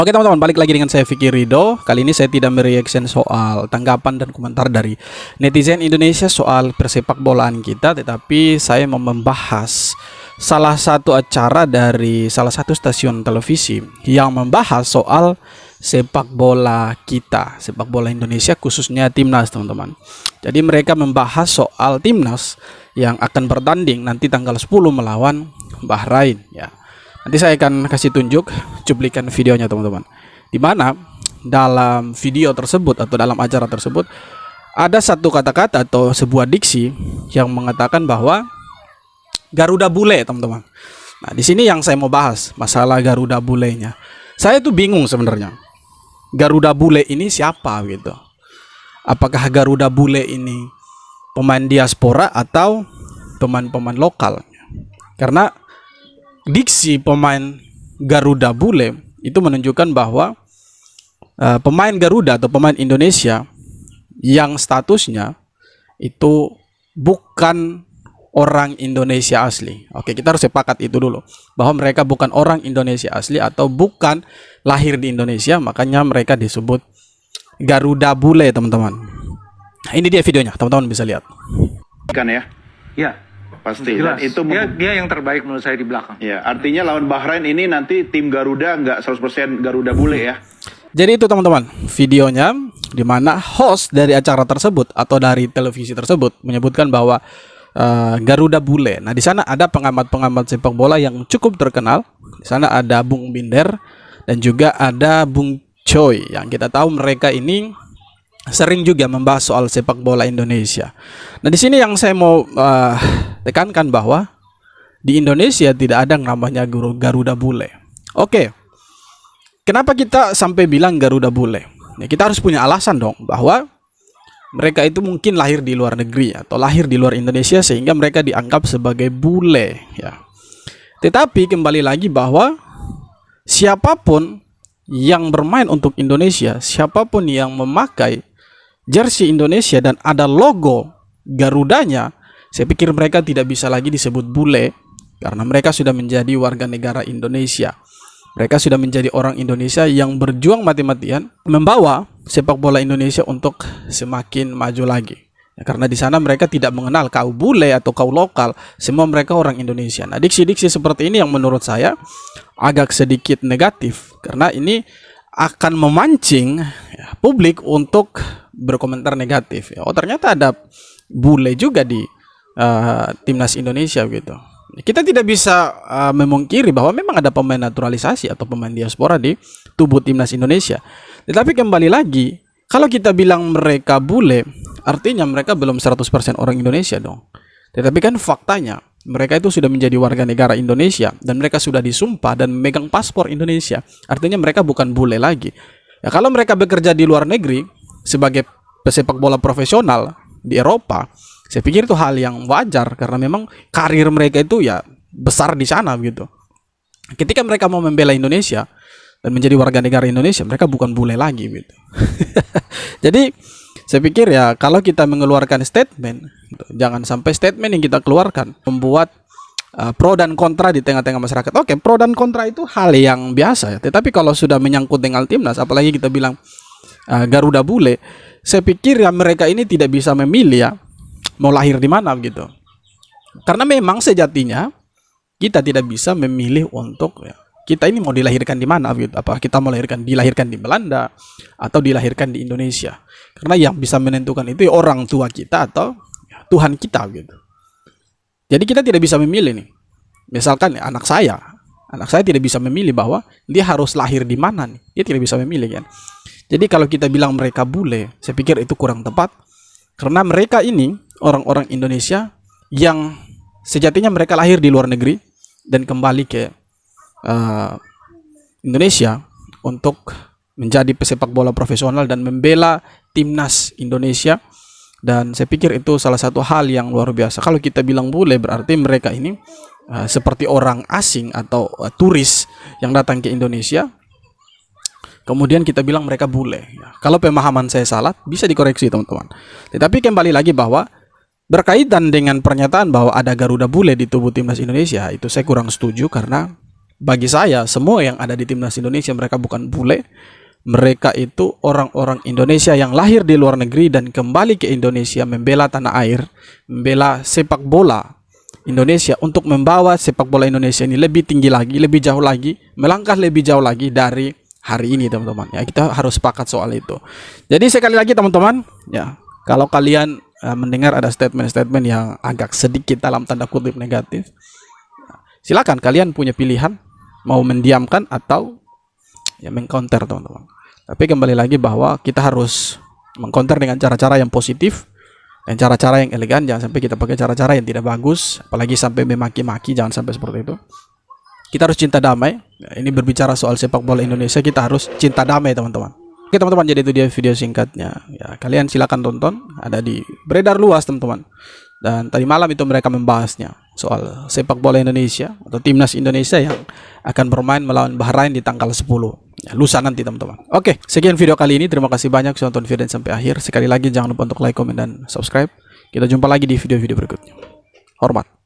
Oke teman-teman, balik lagi dengan saya Vicky Ridho. Kali ini saya tidak mereaction soal tanggapan dan komentar dari netizen Indonesia soal persepak bolaan kita, tetapi saya mau membahas salah satu acara dari salah satu stasiun televisi yang membahas soal sepak bola kita, sepak bola Indonesia, khususnya timnas teman-teman. Jadi mereka membahas soal timnas yang akan bertanding nanti tanggal 10 melawan Bahrain ya. Nanti saya akan kasih tunjuk cuplikan videonya teman-teman, di mana dalam video tersebut atau dalam acara tersebut ada satu kata-kata atau sebuah diksi yang mengatakan bahwa Garuda bule teman-teman. Nah di sini yang saya mau bahas masalah Garuda bulenya. Saya tuh bingung sebenarnya, Garuda bule ini siapa gitu? Apakah Garuda bule ini pemain diaspora atau pemain-pemain lokal? Karena diksi pemain Garuda bule itu menunjukkan bahwa pemain Garuda atau pemain Indonesia yang statusnya itu bukan orang Indonesia asli. Oke, kita harus sepakat itu dulu, bahwa mereka bukan orang Indonesia asli atau bukan lahir di Indonesia, makanya mereka disebut Garuda bule teman-teman. Nah, ini dia videonya, teman-teman bisa lihat. Kan ya? Ya, Pasti. jelas. Dan itu Dia yang terbaik menurut saya di belakang. ya, artinya lawan Bahrain ini nanti tim Garuda nggak 100% Garuda bule ya. Jadi itu teman-teman videonya, di mana host dari acara tersebut atau dari televisi tersebut menyebutkan bahwa Garuda bule. Nah di sana ada pengamat-pengamat sepak bola yang cukup terkenal. Di sana ada Bung Binder dan juga ada Bung Choi yang kita tahu mereka ini sering juga membahas soal sepak bola Indonesia. Nah di sini yang saya mau tekankan bahwa di Indonesia tidak ada yang namanya Garuda bule. Oke, kenapa kita sampai bilang Garuda bule? Ya, kita harus punya alasan dong bahwa mereka itu mungkin lahir di luar negeri atau lahir di luar Indonesia sehingga mereka dianggap sebagai bule ya. Tetapi kembali lagi bahwa siapapun yang bermain untuk Indonesia, siapapun yang memakai jersey Indonesia dan ada logo Garudanya, saya pikir mereka tidak bisa lagi disebut bule karena mereka sudah menjadi warga negara Indonesia. Mereka sudah menjadi orang Indonesia yang berjuang mati-matian membawa sepak bola Indonesia untuk semakin maju lagi. Ya, karena di sana mereka tidak mengenal kau bule atau kau lokal, semua mereka orang Indonesia. Nah, diksi-diksi seperti ini yang menurut saya agak sedikit negatif karena ini akan memancing ya, publik untuk berkomentar negatif. Ya, oh ternyata ada bule juga di timnas Indonesia gitu. Kita tidak bisa memungkiri bahwa memang ada pemain naturalisasi atau pemain diaspora di tubuh timnas Indonesia. Tetapi kembali lagi, kalau kita bilang mereka bule, artinya mereka belum 100% orang Indonesia dong. Tetapi kan faktanya, mereka itu sudah menjadi warga negara Indonesia dan mereka sudah disumpah dan memegang paspor Indonesia. Artinya mereka bukan bule lagi. Ya, kalau mereka bekerja di luar negeri sebagai pesepak bola profesional di Eropa, saya pikir itu hal yang wajar karena memang karir mereka itu ya besar di sana gitu. Ketika mereka mau membela Indonesia dan menjadi warga negara Indonesia, mereka bukan bule lagi gitu. Jadi saya pikir ya kalau kita mengeluarkan statement, jangan sampai statement yang kita keluarkan membuat pro dan kontra di tengah-tengah masyarakat. Oke, pro dan kontra itu hal yang biasa ya. Tetapi kalau sudah menyangkut dengan timnas, apalagi kita bilang Garuda bule, saya pikir ya mereka ini tidak bisa memilih ya mau lahir di mana gitu. Karena memang sejatinya kita tidak bisa memilih untuk ya, kita ini mau dilahirkan di mana gitu. Apa kita mau dilahirkan di Belanda atau dilahirkan di Indonesia. Karena yang bisa menentukan itu ya orang tua kita atau ya, Tuhan kita gitu. Jadi kita tidak bisa memilih nih. Misalkan ya, anak saya tidak bisa memilih bahwa dia harus lahir di mana nih. Dia tidak bisa memilih kan. Jadi kalau kita bilang mereka bule, saya pikir itu kurang tepat. Karena mereka ini orang-orang Indonesia yang sejatinya mereka lahir di luar negeri dan kembali ke Indonesia untuk menjadi pesepak bola profesional dan membela timnas Indonesia. Dan saya pikir itu salah satu hal yang luar biasa. Kalau kita bilang bule berarti mereka ini seperti orang asing atau turis yang datang ke Indonesia. Kemudian kita bilang mereka bule. Ya, kalau pemahaman saya salah, bisa dikoreksi teman-teman. Tetapi kembali lagi bahwa berkaitan dengan pernyataan bahwa ada Garuda bule di tubuh timnas Indonesia, itu saya kurang setuju karena bagi saya semua yang ada di timnas Indonesia mereka bukan bule. Mereka itu orang-orang Indonesia yang lahir di luar negeri dan kembali ke Indonesia membela tanah air, membela sepak bola Indonesia untuk membawa sepak bola Indonesia ini lebih tinggi lagi, lebih jauh lagi, melangkah lebih jauh lagi dari hari ini, teman-teman. Ya, kita harus sepakat soal itu. Jadi sekali lagi teman-teman, ya, kalau kalian mendengar ada statement-statement yang agak sedikit dalam tanda kutip negatif, silakan kalian punya pilihan mau mendiamkan atau ya mengcounter, teman-teman. Tapi kembali lagi bahwa kita harus mengcounter dengan cara-cara yang positif dan cara-cara yang elegan. Jangan sampai kita pakai cara-cara yang tidak bagus, apalagi sampai memaki-maki. Jangan sampai seperti itu. Kita harus cinta damai. Ya, ini berbicara soal sepak bola Indonesia, kita harus cinta damai, teman-teman. Oke teman-teman, jadi itu dia video singkatnya. Ya, kalian silakan tonton, ada di beredar luas, teman-teman. Dan tadi malam itu mereka membahasnya soal sepak bola Indonesia atau timnas Indonesia yang akan bermain melawan Bahrain di tanggal 10 ya, lusa nanti, teman-teman. Oke, sekian video kali ini. Terima kasih banyak sudah nonton video sampai akhir. Sekali lagi jangan lupa untuk like, komen, dan subscribe. Kita jumpa lagi di video-video berikutnya. Hormat.